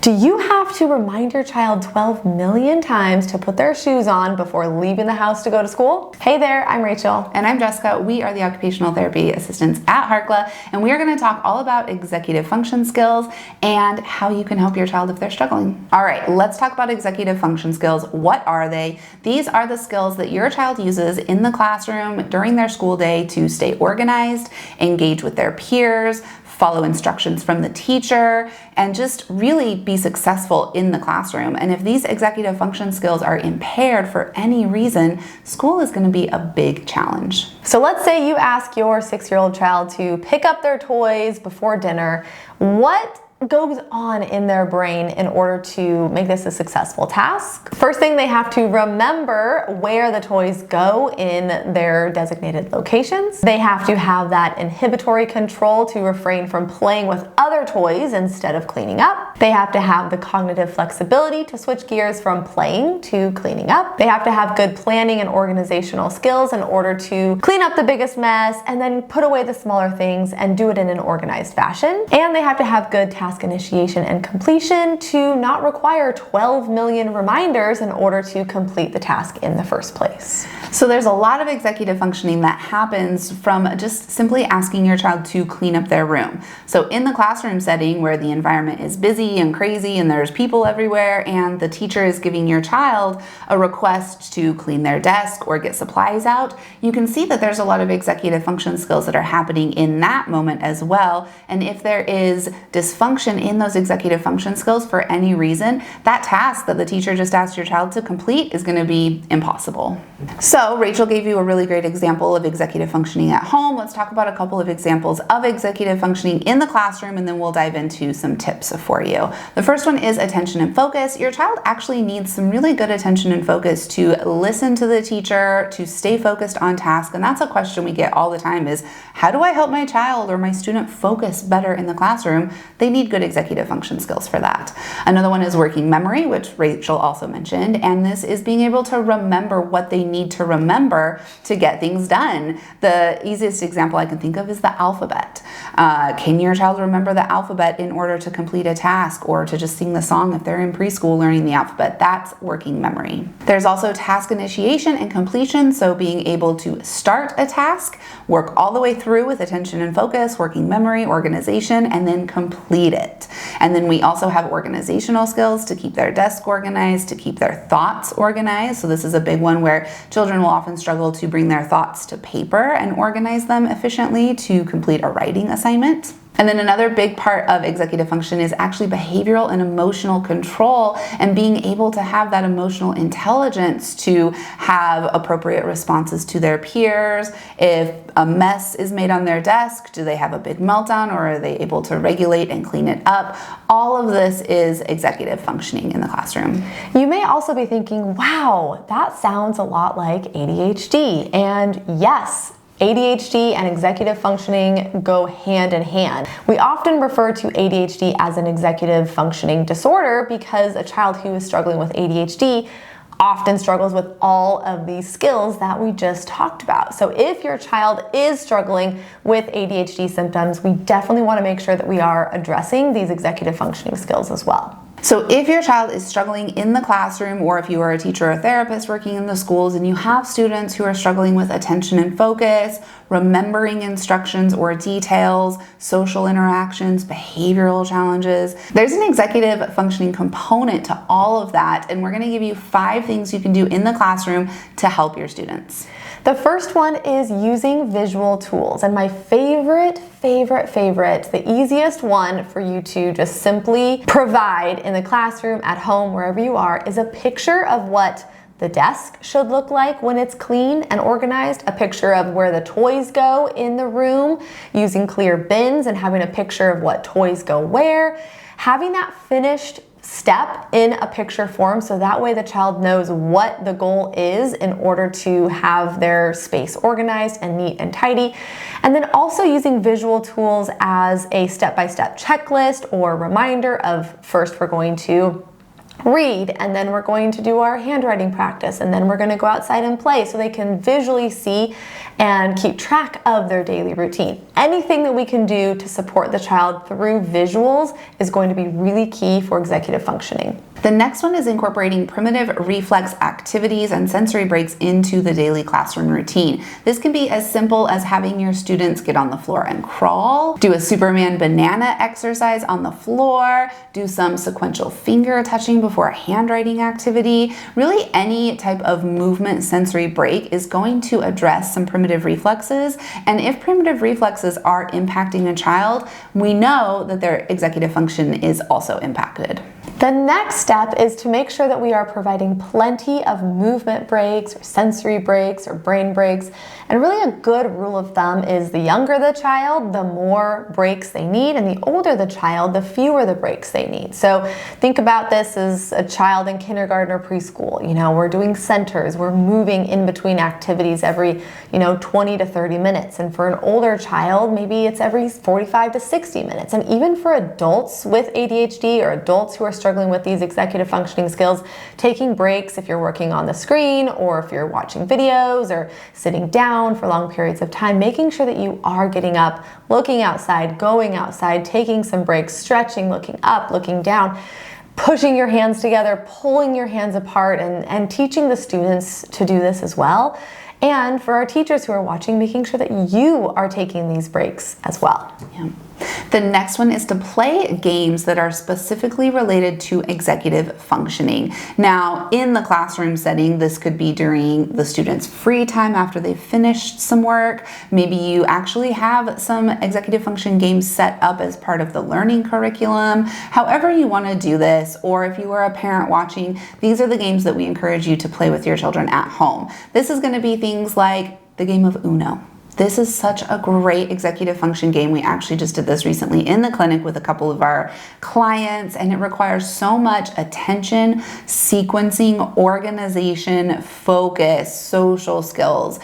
Do you have to remind your child 12 million times to put their shoes on before leaving the house to go to school? Hey there, I'm Rachel. And I'm Jessica. We are the occupational therapy assistants at Harkla, and we are going to talk all about executive function skills and how you can help your child if they're struggling. All right, let's talk about executive function skills. What are they? These are the skills that your child uses in the classroom during their school day to stay organized, engage with their peers, follow instructions from the teacher, and just really be successful in the classroom. And if these executive function skills are impaired for any reason, school is going to be a big challenge. So let's say you ask your 6-year-old child to pick up their toys before dinner. What goes on in their brain in order to make this a successful task? First thing, they have to remember where the toys go in their designated locations. They have to have that inhibitory control to refrain from playing with other toys instead of cleaning up. They have to have the cognitive flexibility to switch gears from playing to cleaning up. They have to have good planning and organizational skills in order to clean up the biggest mess and then put away the smaller things and do it in an organized fashion. And they have to have good task initiation and completion to not require 12 million reminders in order to complete the task in the first place. So there's a lot of executive functioning that happens from just simply asking your child to clean up their room. So in the classroom setting where the environment is busy and crazy and there's people everywhere and the teacher is giving your child a request to clean their desk or get supplies out, you can see that there's a lot of executive function skills that are happening in that moment as well. And if there is dysfunction in those executive function skills for any reason, that task that the teacher just asked your child to complete is going to be impossible. So Rachel gave you a really great example of executive functioning at home. Let's talk about a couple of examples of executive functioning in the classroom, and then we'll dive into some tips for you. The first one is attention and focus. Your child actually needs some really good attention and focus to listen to the teacher, to stay focused on task. And that's a question we get all the time is, how do I help my child or my student focus better in the classroom? They need good executive function skills for that. Another one is working memory, which Rachel also mentioned, and this is being able to remember what they need to remember to get things done. The easiest example I can think of is the alphabet. Can your child remember the alphabet in order to complete a task or to just sing the song if they're in preschool learning the alphabet? That's working memory. There's also task initiation and completion, so being able to start a task, work all the way through with attention and focus, working memory, organization, and then complete it. And then we also have organizational skills to keep their desk organized, to keep their thoughts organized. So this is a big one where children will often struggle to bring their thoughts to paper and organize them efficiently to complete a writing assignment. And then another big part of executive function is actually behavioral and emotional control and being able to have that emotional intelligence to have appropriate responses to their peers. If a mess is made on their desk, do they have a big meltdown or are they able to regulate and clean it up? All of this is executive functioning in the classroom. You may also be thinking, wow, that sounds a lot like ADHD. And yes, ADHD and executive functioning go hand in hand. We often refer to ADHD as an executive functioning disorder because a child who is struggling with ADHD often struggles with all of these skills that we just talked about. So if your child is struggling with ADHD symptoms, we definitely want to make sure that we are addressing these executive functioning skills as well. So if your child is struggling in the classroom, or if you are a teacher or therapist working in the schools and you have students who are struggling with attention and focus, remembering instructions or details, social interactions, behavioral challenges, there's an executive functioning component to all of that, and we're going to give you 5 things you can do in the classroom to help your students. The first one is using visual tools, and my favorite, the easiest one for you to just simply provide in the classroom, at home, wherever you are, is a picture of what the desk should look like when it's clean and organized, a picture of where the toys go in the room, using clear bins and having a picture of what toys go where, having that finished step in a picture form so that way the child knows what the goal is in order to have their space organized and neat and tidy. And then also using visual tools as a step-by-step checklist or reminder of, first we're going to read, and then we're going to do our handwriting practice, and then we're going to go outside and play so they can visually see and keep track of their daily routine. Anything that we can do to support the child through visuals is going to be really key for executive functioning. The next one is incorporating primitive reflex activities and sensory breaks into the daily classroom routine. This can be as simple as having your students get on the floor and crawl, do a Superman banana exercise on the floor, do some sequential finger touching before a handwriting activity. Really, any type of movement sensory break is going to address some primitive reflexes. And if primitive reflexes are impacting a child, we know that their executive function is also impacted. The next step is to make sure that we are providing plenty of movement breaks or sensory breaks or brain breaks. And really a good rule of thumb is the younger the child, the more breaks they need, and the older the child, the fewer the breaks they need. So think about this as a child in kindergarten or preschool. We're doing centers, we're moving in between activities every, 20 to 30 minutes. And for an older child, maybe it's every 45 to 60 minutes. And even for adults with ADHD or adults who are struggling with these executive functioning skills, taking breaks if you're working on the screen or if you're watching videos or sitting down for long periods of time, making sure that you are getting up, looking outside, going outside, taking some breaks, stretching, looking up, looking down, pushing your hands together, pulling your hands apart, and teaching the students to do this as well. And for our teachers who are watching, making sure that you are taking these breaks as well. Yeah. The next one is to play games that are specifically related to executive functioning. Now, in the classroom setting, this could be during the students' free time after they've finished some work. Maybe you actually have some executive function games set up as part of the learning curriculum. However you want to do this, or if you are a parent watching, these are the games that we encourage you to play with your children at home. This is going to be things like the game of Uno. This is such a great executive function game. We actually just did this recently in the clinic with a couple of our clients, and it requires so much attention, sequencing, organization, focus, social skills.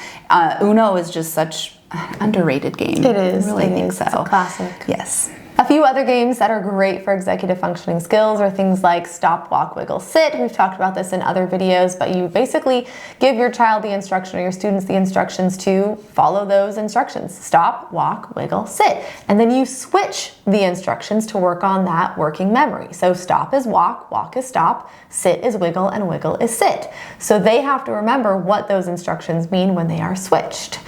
Uno is just such an underrated game. It is. I really think so. It's a classic. Yes. A few other games that are great for executive functioning skills are things like stop, walk, wiggle, sit. We've talked about this in other videos, but you basically give your child the instruction or your students the instructions to follow those instructions. Stop, walk, wiggle, sit. And then you switch the instructions to work on that working memory. So stop is walk, walk is stop, sit is wiggle, and wiggle is sit. So they have to remember what those instructions mean when they are switched.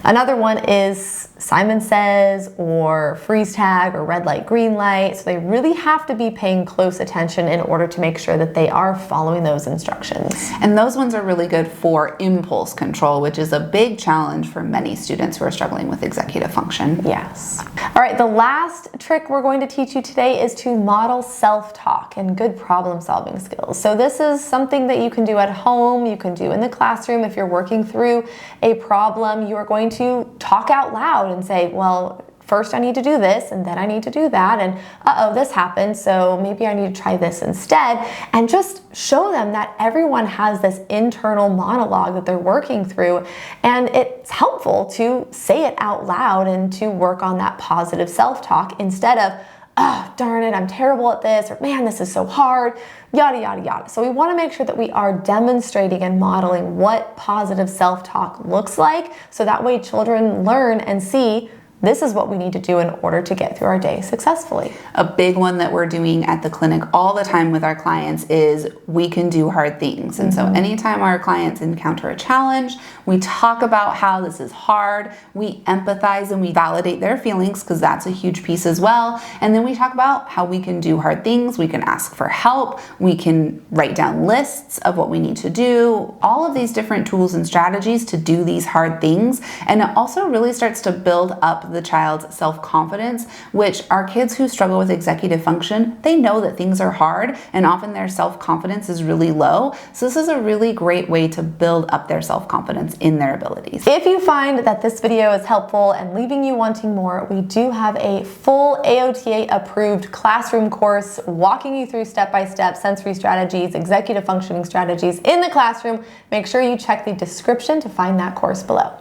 Another one is Simon Says or freeze tag or red light, green light. So they really have to be paying close attention in order to make sure that they are following those instructions. And those ones are really good for impulse control, which is a big challenge for many students who are struggling with executive function. Yes. All right, the last trick we're going to teach you today is to model self-talk and good problem-solving skills. So this is something that you can do at home, you can do in the classroom. If you're working through a problem, you are going to talk out loud and say, well, first I need to do this, and then I need to do that, and uh-oh, this happened, so maybe I need to try this instead, and just show them that everyone has this internal monologue that they're working through, and it's helpful to say it out loud and to work on that positive self-talk instead of, oh, darn it, I'm terrible at this, or man, this is so hard, yada, yada, yada. So we want to make sure that we are demonstrating and modeling what positive self-talk looks like, so that way children learn and see this is what we need to do in order to get through our day successfully. A big one that we're doing at the clinic all the time with our clients is we can do hard things. And so anytime our clients encounter a challenge, we talk about how this is hard, we empathize and we validate their feelings, because that's a huge piece as well. And then we talk about how we can do hard things, we can ask for help, we can write down lists of what we need to do, all of these different tools and strategies to do these hard things. And it also really starts to build up the child's self-confidence, which our kids who struggle with executive function, they know that things are hard, and often their self-confidence is really low. So this is a really great way to build up their self-confidence in their abilities. If you find that this video is helpful and leaving you wanting more, we do have a full AOTA approved classroom course walking you through step-by-step sensory strategies, executive functioning strategies in the classroom. Make sure you check the description to find that course below.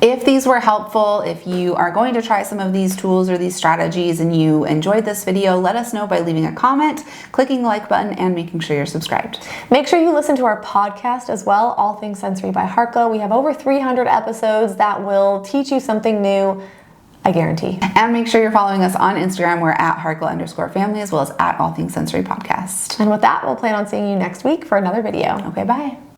If these were helpful, if you are going to try some of these tools or these strategies and you enjoyed this video, let us know by leaving a comment, clicking the like button, and making sure you're subscribed. Make sure you listen to our podcast as well, All Things Sensory by Harka. We have over 300 episodes that will teach you something new, I guarantee. And make sure you're following us on Instagram. We're at Harkla_family as well as at All Things Sensory Podcast. And with that, we'll plan on seeing you next week for another video. Okay, bye.